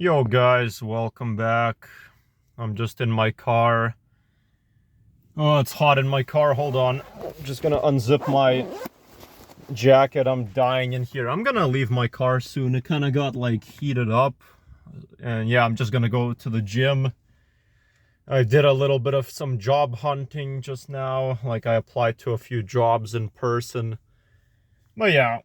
Yo guys, welcome back. I'm just in my car. Oh, it's hot in my car. Hold on. I'm just gonna unzip my jacket. I'm dying in here. I'm gonna leave my car soon. It kind of got like heated up. And yeah, I'm just gonna go to the gym. I did a little bit of some job hunting just now. Like I applied to a few jobs in person. But yeah,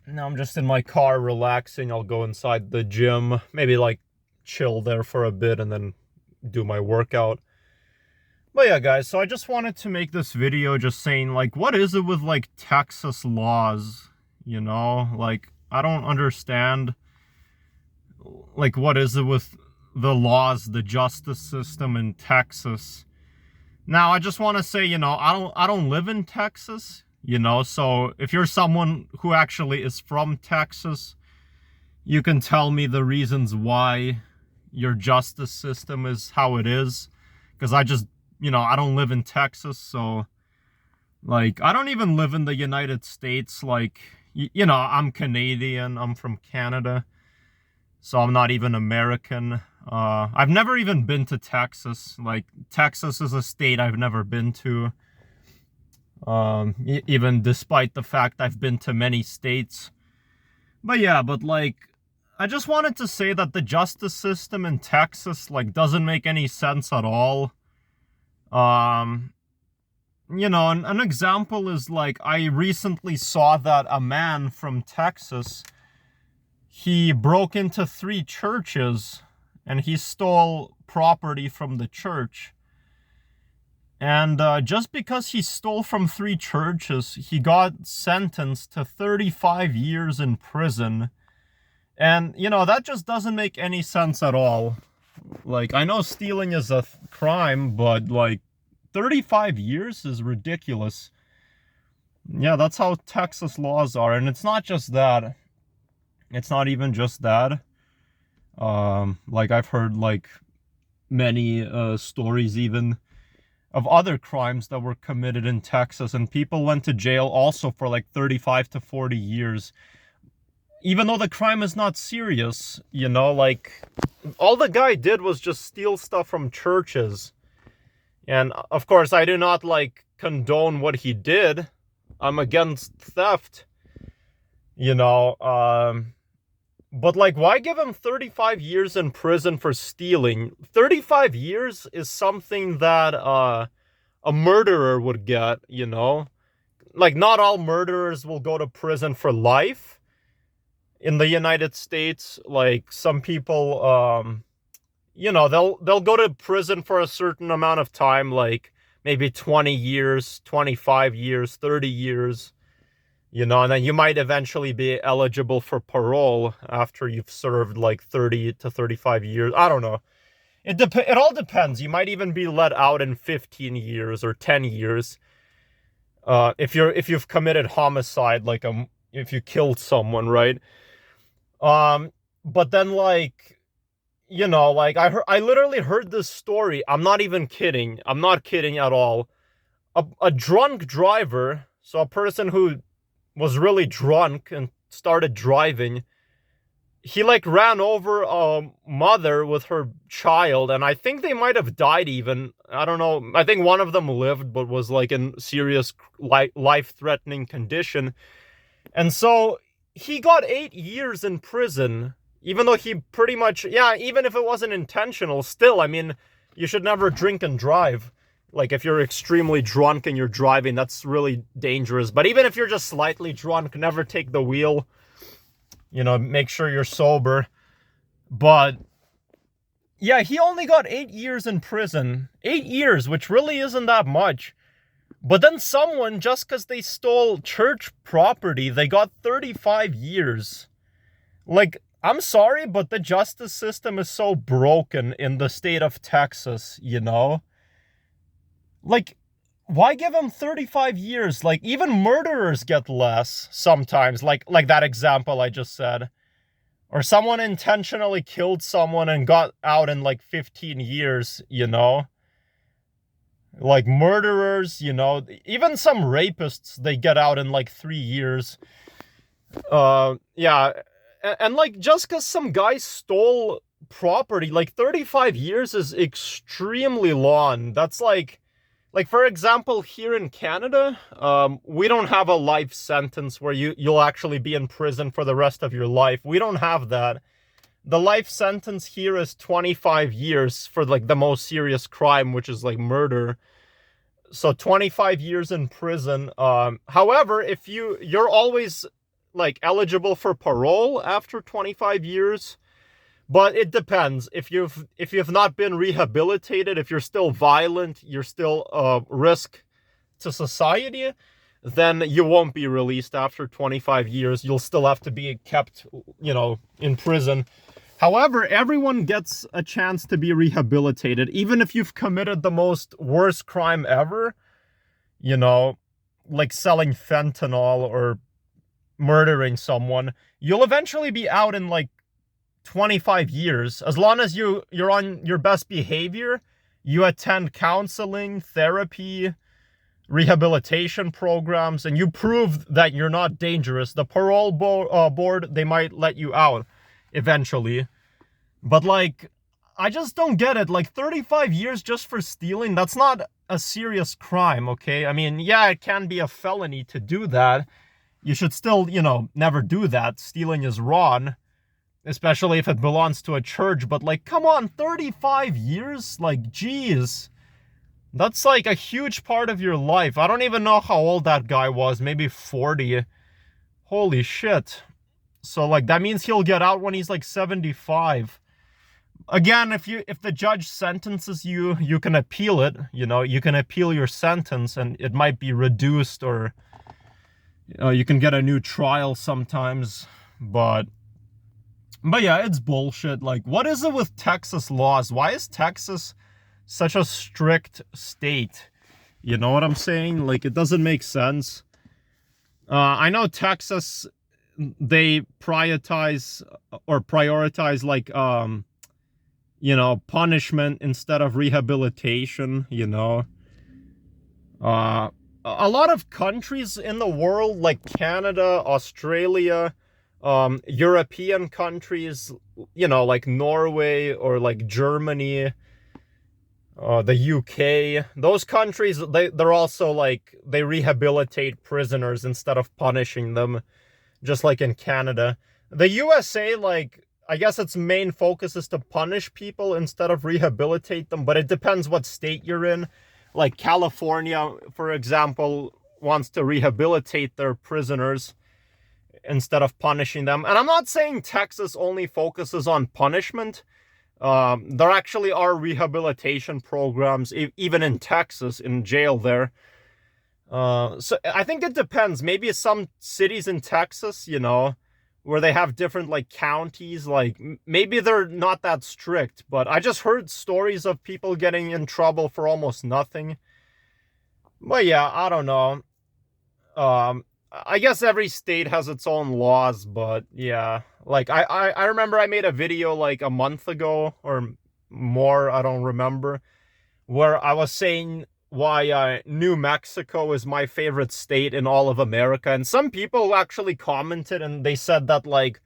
now I'm just in my car relaxing. I'll go inside the gym, maybe like chill there for a bit and then do my workout. But yeah, guys, so I just wanted to make this video just saying, like, what is it with, like, Texas laws, you know? Like, I don't understand, like, what is it with the laws, the justice system in Texas? Now, I just want to say, you know, I don't live in Texas, you know? So if you're someone who actually is from Texas, you can tell me the reasons why your justice system is how it is. Because I don't live in Texas, so, like, I don't even live in the United States. Like, you know, I'm Canadian, I'm from Canada, so I'm not even American. I've never even been to Texas. Like, Texas is a state I've never been to. Even despite the fact I've been to many states. But yeah, like, I just wanted to say that the justice system in Texas, like, doesn't make any sense at all. You know, an example is, like, I recently saw that a man from Texas, he broke into 3 churches and he stole property from the church. And just because he stole from 3 churches, he got sentenced to 35 years in prison. And, you know, that just doesn't make any sense at all. Like, I know stealing is a crime, but, like, 35 years is ridiculous. Yeah, that's how Texas laws are. And it's not just that. It's not even just that. Like, I've heard, like, many stories even of other crimes that were committed in Texas, and people went to jail also for, like, 35 to 40 years. Even though the crime is not serious, you know, like, all the guy did was just steal stuff from churches. And, of course, I do not, like, condone what he did. I'm against theft, you know, but, like, why give him 35 years in prison for stealing? 35 years is something that, a murderer would get, you know? Like, not all murderers will go to prison for life. In the United States, like, some people, you know, they'll go to prison for a certain amount of time, like maybe 20 years, 25 years, 30 years, you know, and then you might eventually be eligible for parole after you've served like 30 to 35 years. I don't know. It all depends. You might even be let out in 15 years or 10 years. If you've committed homicide, like if you killed someone, right? But then, like, you know, like, I literally heard this story. I'm not even kidding. I'm not kidding at all. A drunk driver, so a person who was really drunk and started driving, he, like, ran over a mother with her child, and I think they might have died even. I don't know. I think one of them lived, but was, like, in serious life-threatening condition. And so he got 8 years in prison, even though he pretty much, yeah, even if it wasn't intentional, still, I mean, you should never drink and drive. Like, if you're extremely drunk and you're driving, that's really dangerous. But even if you're just slightly drunk, never take the wheel. You know, make sure you're sober. But, yeah, he only got 8 years in prison. 8 years, which really isn't that much. But then someone, just because they stole church property, they got 35 years. Like, I'm sorry, but the justice system is so broken in the state of Texas, you know? Like, why give them 35 years? Like, even murderers get less sometimes, like that example I just said. Or someone intentionally killed someone and got out in, like, 15 years, you know? Like, murderers, you know, even some rapists, they get out in, like, 3 years. Yeah, and like, just because some guy stole property, like 35 years is extremely long. That's like for example, here in Canada, we don't have a life sentence where you'll actually be in prison for the rest of your life. We don't have that. The life sentence here is 25 years for like the most serious crime, which is like murder. So 25 years in prison. However, if you're always like eligible for parole after 25 years. But it depends. If you've not been rehabilitated, if you're still violent, you're still a risk to society, then you won't be released after 25 years. You'll still have to be kept, in prison. However, everyone gets a chance to be rehabilitated, even if you've committed the most worst crime ever, like selling fentanyl or murdering someone. You'll eventually be out in like 25 years, as long as you're on your best behavior, you attend counseling, therapy, rehabilitation programs, and you prove that you're not dangerous. The parole board, they might let you out eventually. But like, I just don't get it. Like 35 years just for stealing, that's not a serious crime, okay? I mean, yeah, it can be a felony to do that. You should still, never do that. Stealing is wrong. Especially if it belongs to a church, but like, come on, 35 years? Like, geez. That's like a huge part of your life. I don't even know how old that guy was, maybe 40. Holy shit. So like, that means he'll get out when he's like 75. Again, if the judge sentences you, you can appeal it, you can appeal your sentence and it might be reduced, or you can get a new trial sometimes, But yeah, it's bullshit. Like, what is it with Texas laws? Why is Texas such a strict state? You know what I'm saying? Like, it doesn't make sense. I know Texas, they prioritize like, punishment instead of rehabilitation, a lot of countries in the world, like Canada, Australia, European countries, like Norway or like Germany, the UK, those countries, they're also like, they rehabilitate prisoners instead of punishing them, just like in Canada. The USA, like, I guess its main focus is to punish people instead of rehabilitate them, but it depends what state you're in. Like California, for example, wants to rehabilitate their prisoners instead of punishing them. And I'm not saying Texas only focuses on punishment. There actually are rehabilitation programs, even in Texas, in jail there. So I think it depends. Maybe some cities in Texas, where they have different like counties, like maybe they're not that strict, but I just heard stories of people getting in trouble for almost nothing. But yeah, I don't know. I guess every state has its own laws, but yeah, like I remember I made a video like a month ago or more, I don't remember, where I was saying why New Mexico is my favorite state in all of America. And some people actually commented and they said that like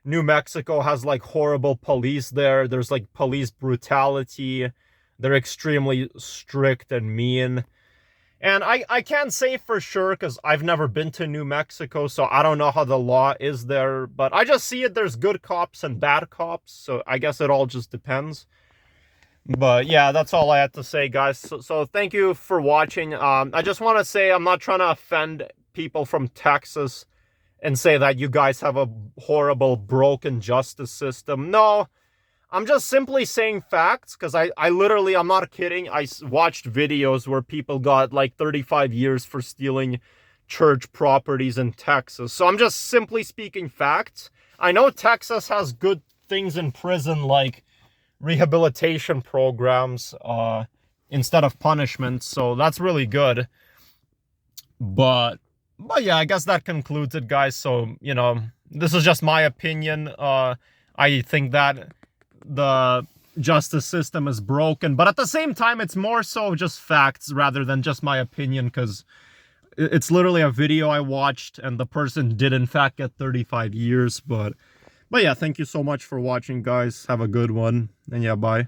New Mexico has like horrible police there. There's like police brutality. They're extremely strict and mean. And I can't say for sure because I've never been to New Mexico, so I don't know how the law is there. But I just see it, there's good cops and bad cops, so I guess it all just depends. But yeah, that's all I had to say, guys. So thank you for watching. I just want to say I'm not trying to offend people from Texas and say that you guys have a horrible, broken justice system. No, I'm just simply saying facts, because I literally, I'm not kidding, I watched videos where people got like 35 years for stealing church properties in Texas. So I'm just simply speaking facts. I know Texas has good things in prison, like rehabilitation programs instead of punishment, so that's really good. But yeah, I guess that concludes it, guys. So, this is just my opinion. I think that the justice system is broken, but at the same time, it's more so just facts rather than just my opinion, because it's literally a video I watched and the person did in fact get 35 years. But But yeah, thank you so much for watching, guys. Have a good one. And yeah, bye.